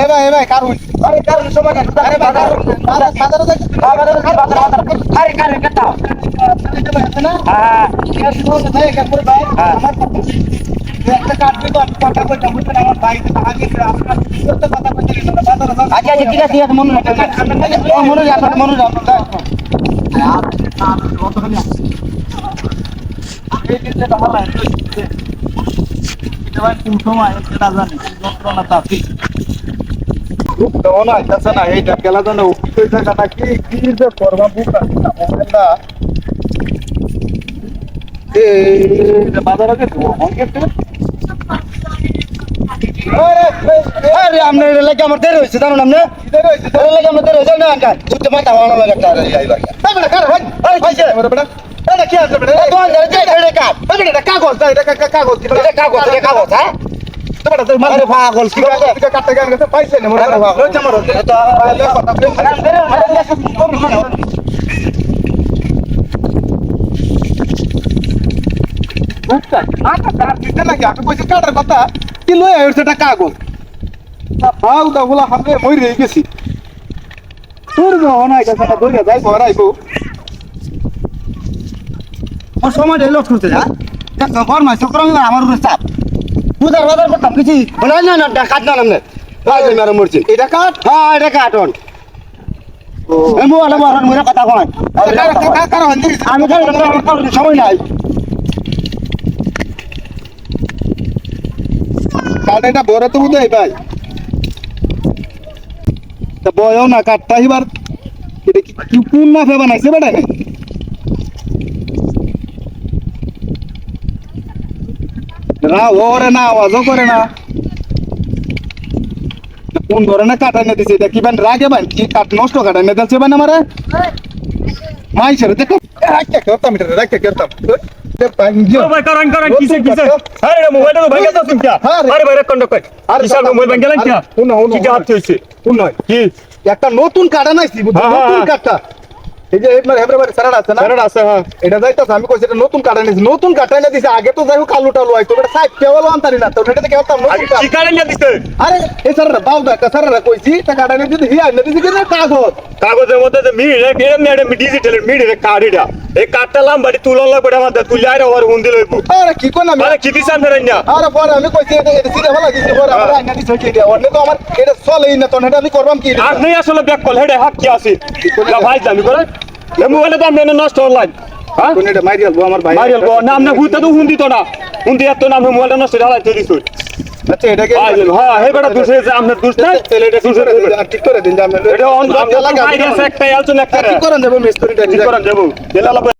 ভাই কারুন আরে কারণ সময় কাটে আরে বাজারে আরে কারে কাটা আছে না হ্যাঁ গ্যাস কোন ভাই কাপুর ভাই আমার একটা কাট দিই তো আমি কথা কইতাম বুঝছেন আমার ভাই আগে আপনার করতে কথা কইতে গেল বাজারে আচ্ছা আচ্ছা ঠিক আছে মনে রাখবেন মনে রাখবেন মনে রাখবেন এই যে আমার এটা ভাই কোন সময় এটা জানি যন্ত্রণা তাপি না আইতাছে না এইটা গেলা জানা উঠতে জায়গাটা কি যে করবা বুকা মোবাইলটা বাজারে আরে আপনার এলাকা আমার দেরি হয়েছে জানুন আপনি এলাকা আমার দেরি হয়েছে না ছুটতে মাথা ভালো লাগে একটা কি আছে কাগজ কাগজ কাগজ হ্যাঁ পাগল কি কাটতে গেছে পাইছে না নাকি আমি কইছি কাটার কথা কি লই আইছে এটা কাগজ হাউ দা বলা হামে মই রয়ে গেছি তোর না এটা সারা দইয়া যাই ভরাইবো ওর সময় ঢেলো করতে যা ফরমাই শুক্রবার আমার উপরে চাপ পূজার বাজার করতাম কিছু বলে না না কাট না নামনে বাইরে মেরে মরছি এটা কাট হ্যাঁ এটা কাটন এমু আলো মারার মরে কথা কয় কার হন্দি আমি সময় নাই কাট এটা বড় তো বুঝাই ভাই তা বয়ও না কাটটা এবার এটা কি কোন না ফে বানাইছে বেটা ওরে না আওয়াজও করে না কোন ধরনের কাটা এনে দিছে এটা কি বান রাগে বান কি কাট নষ্ট কাটা এনে দিছে বান আমারে মাইছের দেখো রাখতে করতাম এটা রাখতে করতাম ভাই কারণ কিসে আরে রে মোবাইলটা তো ভাঙা যাচ্ছে কি আরে ভাই রেকর্ড কর আরে স্যার মোবাইল ভাঙা গেলেন কি কি হাত হইছে কোন নয় কি একটা নতুন কাটা নাইছি নতুন কাটা এই যে আপনার হেবরে সারাটা আছে না সারাটা আছে হ্যাঁ এটা যাইতাছে আমি কইছি এটা নতুন কাটা নিছি নতুন কাটা এনে দিছে আগে তো যাই হোক কালো টালো আইতো এটা সাইড কেবল আনতারি না তো এটা কি হতাম আগে কি কারণ নিয়ে দিতে আরে এই সারা বাউদা সারা কইছি তা কাটা এনে দিতে হিয়া এনে দিছে কি কাগজ কাগজের মধ্যে যে ম্যাডাম ডিজিটাল মিডিয়া কার্ড এটা এই কার্ডটা লাম্বাড়ি তুলন লাগবে আমাদের তুলে আরে ওর হুন্দি লইব আরে কি কোন আমি আরে কি দিছান ফেরেন না আরে পরে আমি কইছি এটা সিধা ভালো দিছি পরে আমার আইনা দিছে কি দিয়া অন্য তো আমার এটা চলেই না তো এটা আমি করবাম কি আর নেই আসলে ব্যাক কল হেডে হাত কি আছে ভাই জানি করে এই মোবাইলটা তো আমি নষ্ট অনলাইন হ্যাঁ কোন এটা মাইরিয়াল আমার ভাই মারিয়াল গো নাম না হুইতা তো হুন্দি তো না হুন্দি এত নাম মোবাইলটা নষ্ট ঢালাই তৈরি কই আচ্ছা এটা কি হ্যাঁ হে বেটা দুসে যে আমরা দুস না এটা ঠিক করে দিন যে আমরা এটা অন লাগা আইডিয়া একটা আলোচনা একটা ঠিক করে দেব মিস্ত্রিটা ঠিক করে দেব তেলা